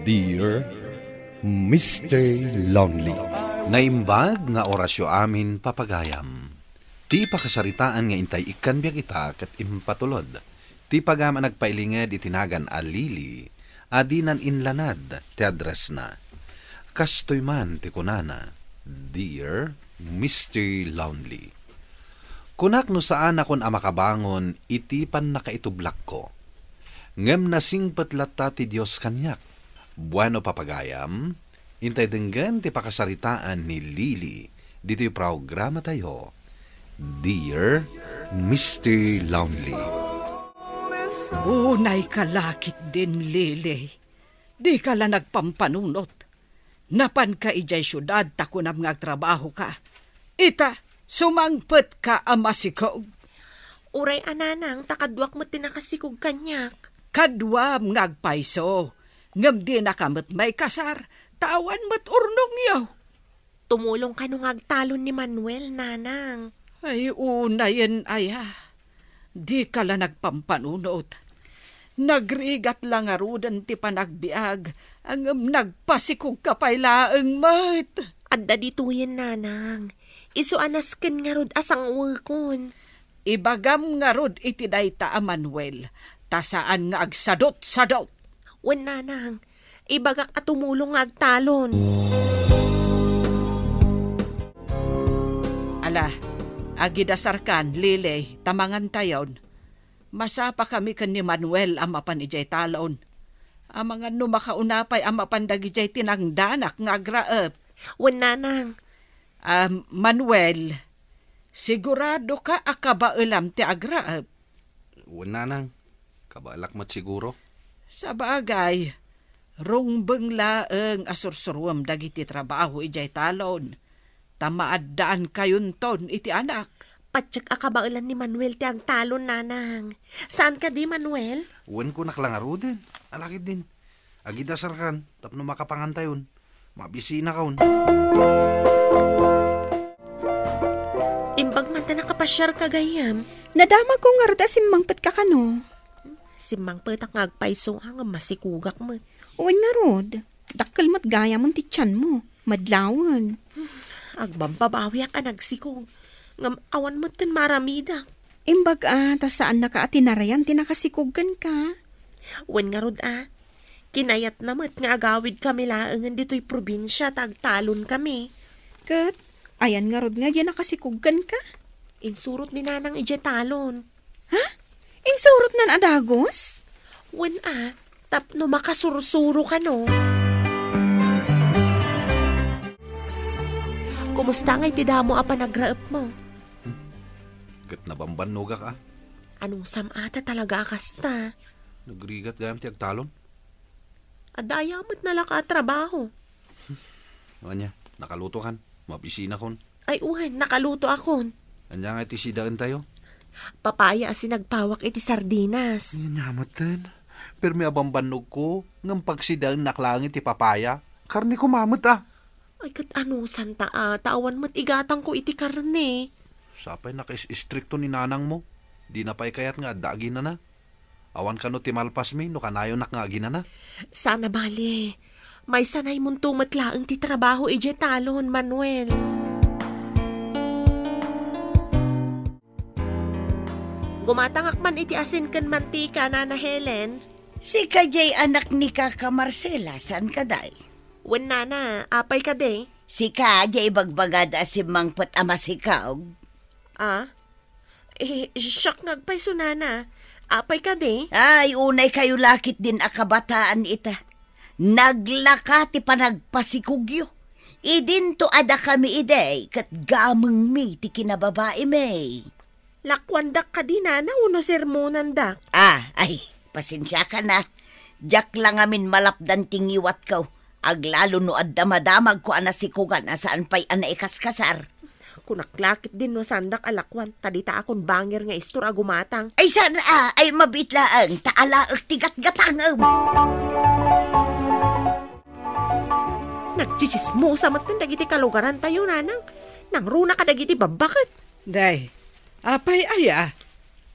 Dear Mr. Lonely. Naimbag nga orasyo amin papagayam. Ti pakasaritaan nga intay ikan biya kita kat impatulod. Ti pagama nagpailinged itinagan a Lili, adinan inlanad ti address na. Kastoy man ti kunana, Dear Mr. Lonely. Kunak no saan akon amakabangon, itipan na kaitublak ko. Ngem nasing patlata ti Diyos kanyak. Bueno papagayam, intay denggan ti pakasaritaan ni Lili, dito yung programa tayo, Dear Mr. Lonely. Unay kalakit din, Lili. Di ka lang nagpampanunot. Napan ka ijay syudad, takunam nga trabaho ka. Ita, sumangpet ka amasikog. Uray ananang, takadwak mo tinakasikog kanyak. Kadwam ngagpaiso. Ngam di nakamot may kasar, tawan mo't urnong yaw. Tumulong ka nung agtalon ni Manuel, nanang. Ay, unayan aya. Di ka lang nagpampanunot. Nagrigat lang arudan ti panagbiag, ang nagpasikog ka pa'y laeng mat. Adda dituyen, nanang. Isu anasken nga rod asang uwakon. Ibagam nga rod iti dayta a Manuel, tasaan nga agsadot-sadot. Wen, nanang, ibagak at tumulong nga agtalon. Ala, agidasar kan, Lili, tamangan tayon. Masapa kami kan ni Manuel ang mapan ijay talon. Ang mga numakaunapay ang mapandag ijay tinangdanak nga agraep. Wen, nanang. Manuel, sigurado ka akabailam ti agraep? Wen nanang, kabalak mat siguro. Sa bagay, rungbeng laeng asursuruam dagiti trabaho ijay talon. Tamaaddaan kayon ton iti anak. Patsyak akabailan ni Manuel ti agtalon, nanang. Saan ka di, Manuel? Wen ko naklangaro din, alakid din. Agidasar kan, tapno makapangantayon. Mabisina kaon. Imbag man ta nakapasyar kagayam. Nadama ko nga rata simmangpet ka kano. Simmangpet ak ngagpaiso hang masikugak mo. Uwan nga rod, dakkel mat gaya mong tityan mo. Madlawan. Agbampabawi ka nagsikog. Ngam awan mo tin maramida. Imbag tas saan na ka atinarayan tinakasikuggan ka? Uwan nga rod kinayat namat nga agawid kami laangan dito'y probinsya, tagtalon kami. Kat, ayan nga rod nga dyan nakasikuggan ka? Insurot ni nanang ije talon. Ha? Insurot nan adagos? Wen tapno makasursuro ka no. Kumusta nga'y tidamo a panagraep mo? Gat nabambanog ka. Anong samata talaga akasta? Nagrigat gayam ti agtalon. Adayamot na laka trabaho. Anya, nakaluto kan. Mabisina kon. Ay uhan, nakaluto akon. Anya nga iti sidaan tayo. Papaya asi nagpawak iti sardinas. Nyamatan. Pero may abambanog ko. Ngam pagsidaan naklangit ti papaya. Karni ko mamot Ay kat ano, santa tawan mat igatang ko iti karne. Sapay nakis-istrikto ni nanang mo. Di na pa'y kayat nga dagi na na. Awan ka no timalpas mi, no kanayo nak nga gina na. Sana bali. May sanay mong tumatlaang ti trabaho ije talon, Manuel. Gumatangak man iti asin kan mantika, Nana Helen. Si kajay anak ni Kaka Marcela, saan ka day? Wen, Nana, apay ka de? Si kajay bagbagad asimang pat amasikaw. Siyak ngagpaiso, Nana. Apay ka de? Ay, unay kayo lakit din akabataan ita. Naglaka ti panagpasikugyo. Idinto ada kami iday, kat gamang mi ti kinababae may. Lakwandak ka di, Nana, uno sermonan dak. Ay, pasensya ka na. Diyak lang amin malapdan tingiwat ko. Aglalo no ad damadamag ko anasikugan asaan pa'y anaikaskasar. Kunaklakit din no sandak alakwan. Tadita akong banger nga istor agumatang. Ay sana ay mabitlaang taalaak tigat-gatangam. Nagchichismosa matin dagiti kalugaran tayo, nanang. Nang runa ka dagiti babakit. Day, apay aya?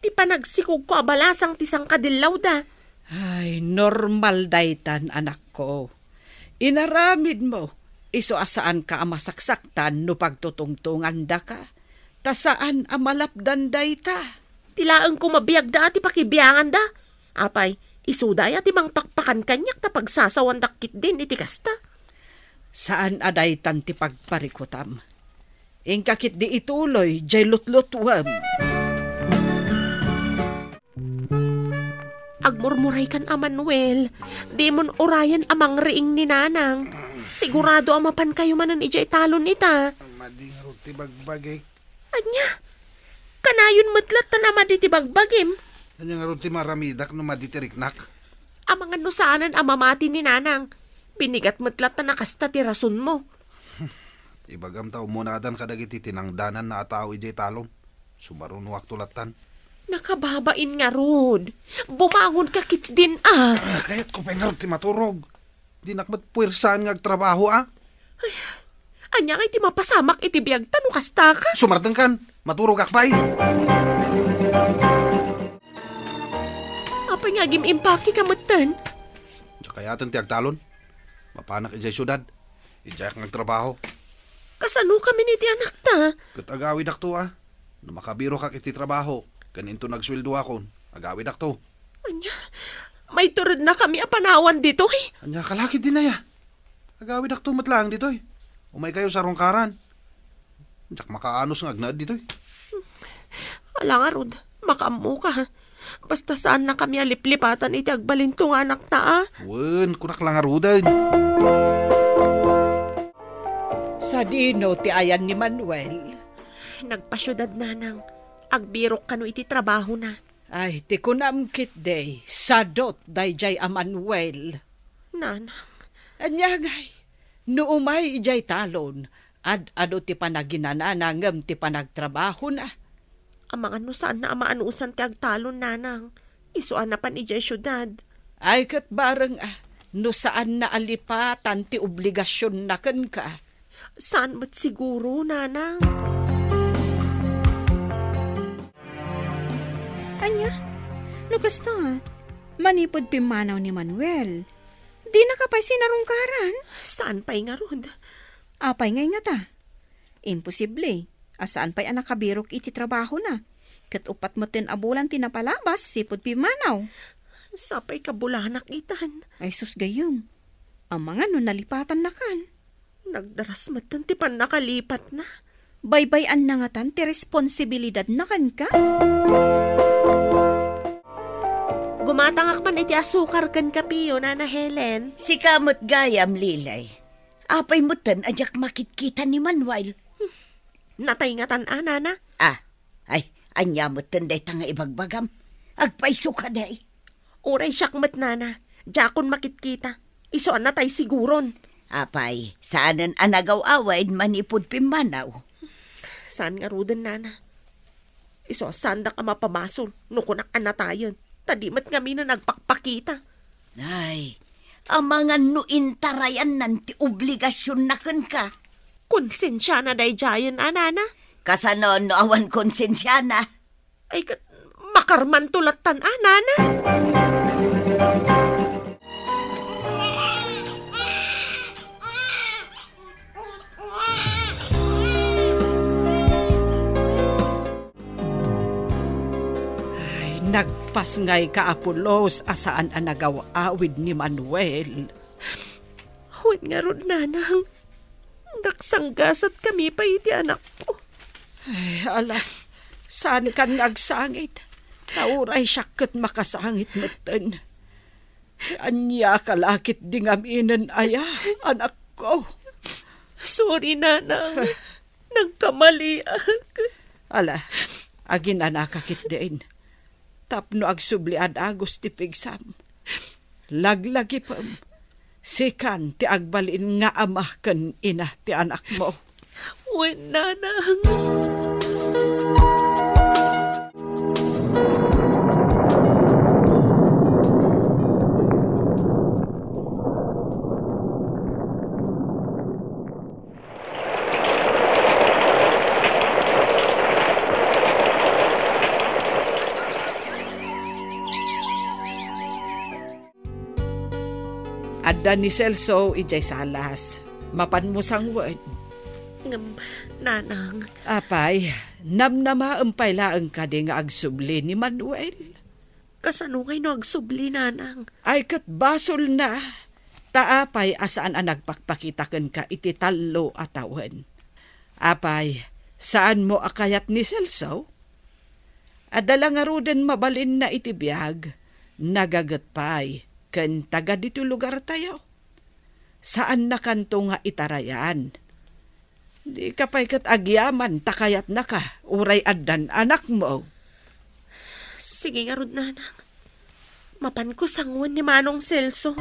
Ti panagsikog ko abalasang tisang kadilaw da. Ay, normal daytan anak ko. Inaramid mo, iso asaan ka amasaksaktan no pagtutungtungan da ka. Tasaan amalapdan day ta. Tilaan ko mabiyag da ati pakibiyangan da. Apay, isuday ati mang pakpakan kanyak ta pagsasawan dakit din iti kasta. Saan aday tan ti pagparikutam? Ingkakit di ituloy, jay lutlutwam. Agmurmuray kan Manuel, di mon orayan amang riing ni nanang. Sigurado amapan kayo manan ijay talon nita. Mading ruti bagbagay. Anya, kanayon matlat na naman iti bagbagim. Anya nga ruti maramidak no maditiriknak. Amang ano saanan amamati ni nanang. Pinigat matlat na nakasta ti rason mo. Ibagam tao munadan kadagiti tinangdanan na atao ijay talon. Sumaron wak tulatan. Nakababain nga, Rod. Bumangon ka kit din, ah. Kaya't ko pengar ti maturog. Di nakmat puwersaan nga agtrabaho, ah. Ay, anya nga iti mapasamak iti biyag tano kasta ka. Sumartang kan, maturog akpay. Apay nga gimimpaki ka matan. Kayatan ti agtalon. Mapanak ijay syudad. Ijay kang agtrabaho. Kasano kami ni ti anak ta? Katagawid akto, ah. Na makabiro kak iti trabaho. Kaninto nagsweldo akon. Agawid akto. Anya, may turod na kami apanawan dito, eh. Anya kalakid din na ya. Agawid akto matlang dito, eh. Umay kayo sa rongkaran. Diyak makaanos nga agnaad dito, eh. Ala nga, Rod. Makamu ka, ha. Basta saan na kami aliplipatan iti agbalintong anak ta, ah. Wen, kunak lang arudan. Sa dino ti ayan ni Manuel. Nagpasyudad na nang agbirok kano iti trabaho na. Ay, ti kunamkit day, sadot day jay a Manuel. Nanang. Anyagay, no umay ijay talon, ado ti panaginananangam ti panagtrabaho na. Amang ano saan na amaanusan ti agtalon, nanang. Isuan na pan ijay syudad. Ay kat bareng no saan na alipatan ti obligasyon na kan ka. Saan mo't siguro, nanang? Anya, no kasta, manipod pimanaw ni Manuel. Di nakapay sinarungkaran. Saan pa'y nga, Rod? Apay ngay nga ta. Imposible. Asaan pa'y anak kabirok iti trabaho na. Kat upat mo tin abulan tinapalabas, sipod pimanaw. Sapay kabulanak itan. Ay sus gayum. Ang mga no nalipatan na kan. Nagdaras matan ti pan nakalipat na. Baybayan na nga tan ti responsibilidad na kan ka. Gumatangak man iti asukar kan kapiyo, Nana Helen. Si kamot gayam, Lilay. Apay mo tan, ajak makitkita ni Manuel. Natay nga tan, Nana. Ay, anya mo tan day tanga ibagbagam. Agpaiso ka day. Uray syakmat, Nana. Jakon makitkita. Isuan na tay siguron. Apay, saanan anagaw-awaid manipod pimanaw. Saan nga rudan, Nana? Iso, sanda ka mapamasol. Nukunak anatayon. Tadimat kami na nagpakpakita. Ay, ang mga nuintarayan nanti obligasyon na kan ka. Konsensya na day jayon, Nana. Kasano no awan konsensya na. Ay, makarman tulatan, Nana. Nagpas ngay ka Apolos asaan ang nagawaawid ni Manuel. Huwag nga ron, nanang. Naksanggasat kami pa iti anak ko. Ay, ala, saan kan nagsangit? Nauray syakot makasangit natin. Anya kalakit di ngaminan aya, anak ko. Sorry, nanang. Nagkamali ako. Ala, agin anakakit din. Tapno agsubliad agos ti pigsam. Laglagi pam. Sikan ti agbalin nga amah ken ina ti anak mo. Wen, nanang. adda ni Celso ijay salas. Mapan mo sang word. Nanang, Apay, namnamaampay laang ka di nga agsubli ni Manuel. kasano kay no agsubli, nanang? Ay kat basol na. Taapay asaan ang nagpakpakitakan ka iti talo atawan. Apay, saan mo akayat ni Celso? Adala nga ruden mabalin na iti biyag, nagagatpay, ken taga dito lugar tayo. Saan na kanto nga itarayan? Di ka pa'y kat agyaman, takayat na ka, uray addan anak mo. Sige nga rod, nanang. Mapan ko sanguan ni Manong Celso.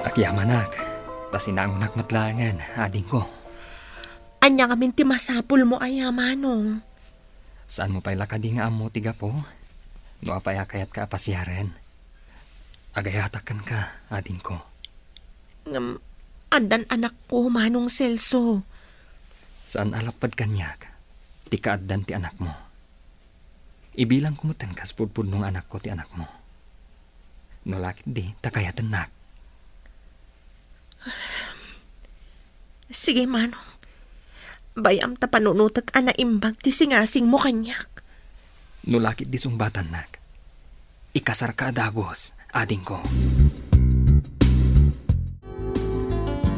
Agyamanak, tasinangunak matlangan, ading ko. Anya nga minti masapul mo ay Manong. Saan mo pa'y lakadi nga amo tiga po? No apay akayat ka apasyaren. Agayatakan ka, ading ko. Andan anak ko, Manong Celso. Saan alapad kanyak? Ti kaaddan ti anak mo. Ibilang kumutan kas pudpud nung anak ko ti anak mo. No lakit di, takayatan nak. Sige, Manong. Bayam ta panunutag ana imbag ti singasing mo kanyak. No lakit di sungbatan nak. Ikasar ka adagos, ading ko.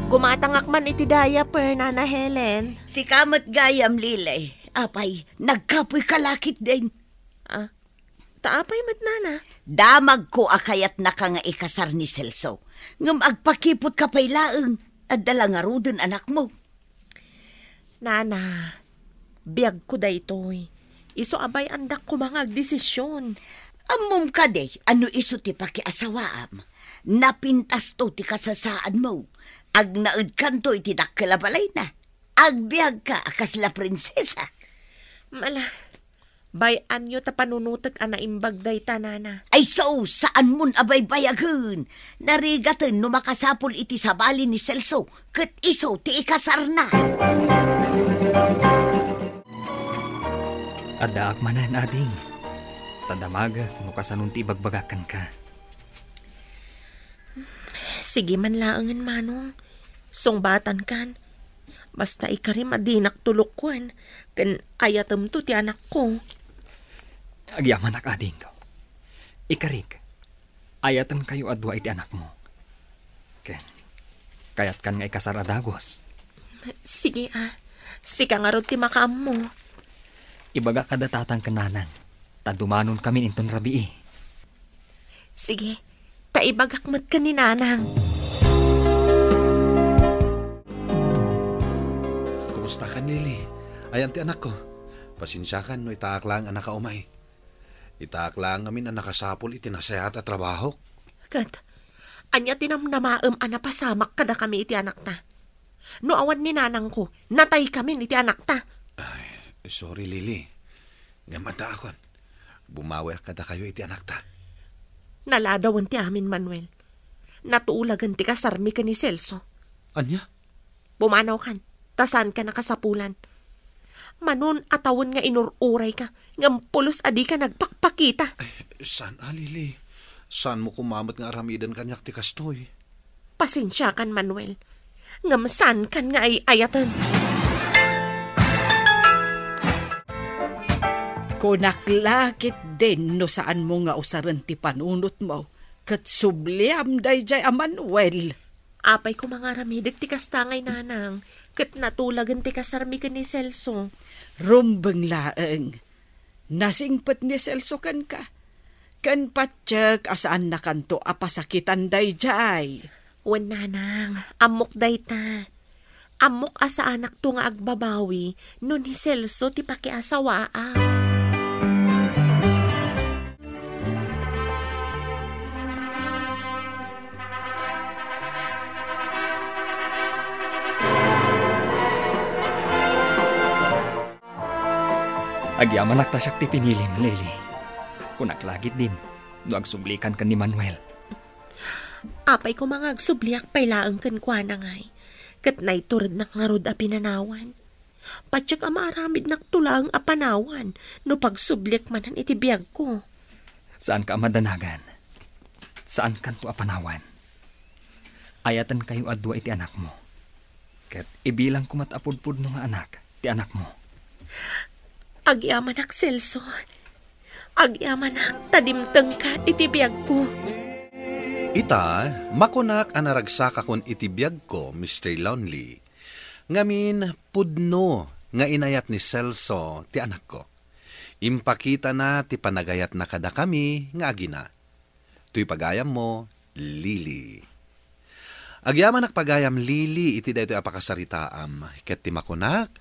Gumatangak man iti diaper, Nana Helen. Si kamot gayam lilay. Apay, nagkapoy kalakit din. Taapay mat, Nana. Damag ko akayat na ka nga ikasar ni Celso. Ngam agpakipot ka pa'y laeng. At dala nga rudin anak mo. Nana, biyag ko daytoy. Iso abay andak ko mga agdesisyon. Amom ka de, ano iso ti pakiasawaam. Napintas to ti kasasaan mo. Ag naud kanto iti dakkalabalay na. Agbiag ka akas la prinsesa. Mala, bayan nyo ta panunutag ana imbag dayta, Nana. Ay so, saan mun abay bayagun? Narigatan no makasapol iti sabali ni Celso. Kat iso ti ikasar na. Adaak manan, ading. Tadamaga kung kasanong ti ibagbagakan ka. Sige man laangan, Manong. Sungbatan kan. Basta ikarim adinak tulukwan. Kan ayatam to ti anak ko. Agyamanak, ading ko. Ikarik, ayatan kayo adwa iti anak mo. Kayat kan nga ikasar adagos. Sige Sika nga rod ti makaam mo. Ibaga kadatatang kananang. Tadumanon kami inton rabii. Sige, taibagak mat ka ni Nanang. Kumusta ka, Lily? Ayan ti anak ko. Pasensyakan no itaak lang ang nakaumay. Itaak lang amin ang nakasapol itinasayat at trabaho. Kat, anya tinamnamaam ana pasamak kada kami iti anak ta. No awan ni Nanang ko, natay kami iti anak ta. Ay, sorry, Lily. Ngamata akon. Bumawi kada kayo iti anak ta. Naladawan ti amin, Manuel. Natuulagan ti kasarmi ka ni Celso. Anya? Bumanaw kan, tasan ka nakasapulan. Manon atawon nga inururay ka, ngampulos adi ka nagpakpakita. Ay, saan, Lily? Saan mo kumamot nga aramidan kanyak ti kastoy? Pasensya kan, Manuel. Ngamsan kan nga ay ayatan. Kunaklakit din no saan mo nga usaran ti panunot mo. Kat subliam dayjay a Manuel. Apay ko mga ramidig ti kastangay, Nanang. Kat natulagan ti kasarmi ka ni Celso. Rumbeng laeng. Nasingpet ni Celso kan ka. Kan patsyag asaan na kanto apasakitan dayjay. Wen, Nanang, amok dayta. Amok asa anak to nga agbabawi no ni Celso ti pakiasawaa. Agyaman naktasyak ti pinilim, Lily. Kunaklagit din, no agsublikan ka ni Manuel. Apay ko mga agsubliak pailaang kan kwa na ngay. Kat naiturad na ngarod a pinanawan. Patsyak maaramid naktulang a panawan no pagsubliak manan iti biyag ko. Saan ka madanagan? Saan kan po apanawan? Ayatan kayo adwa iti anak mo. Ket ibilang kumatapudpud no nga anak, ti anak mo. Agyaman ak, Celso. Agyaman ak, tadimteng ka iti biyag ko. Ita, makunak anaragsak akon iti biyag ko, Mr. Lonely. Ngamin, pudno nga inayat ni Celso ti anak ko. Impakita na ti panagayat na kada kami nga agina. Tuy pagayam mo, Lily. Agyaman pagayam Lily iti daytoy apakasaritaam. Ket ti makunak,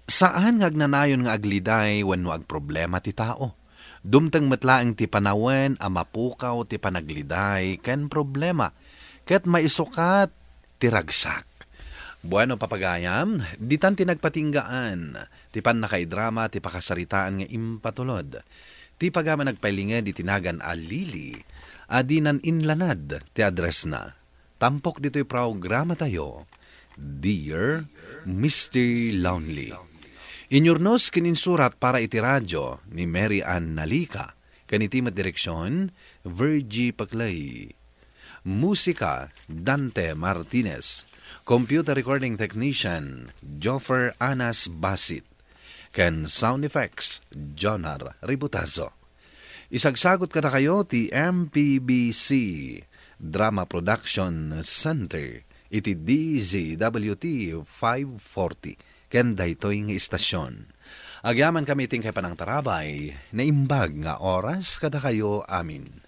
saan nga agnanayon nga agliday wenno ag problema ti tao? Dumteng metlaeng ti panawen a mapukaw ti panagliday ken problema. Ket maisukat ti ragsak. Bueno papagayam, ditan ti nagpatinggaan, ti pan nakaidrama ti pakasaritaan nga impatulod. Ti pagama nagpailinged di tinagan a Lily, adinan inlanad ti address na. Tampok dito'y programa tayo, Dear Mr. Lonely. Inyurnos kininsurat para iti radyo ni Mary Ann Nalica, kanitimat direksyon, Virgie Paclay. Musika, Dante Martinez. Computer recording technician, Joffer Anas Basit. Ken sound effects, Jonar Ributazo. Isagsagot kada kayo ti MPBC Drama Production Center, iti DZWT 540. Ken daytoy nga istasyon. Agyaman kami ting kay panang tarabay, na imbag nga oras kada kayo amin.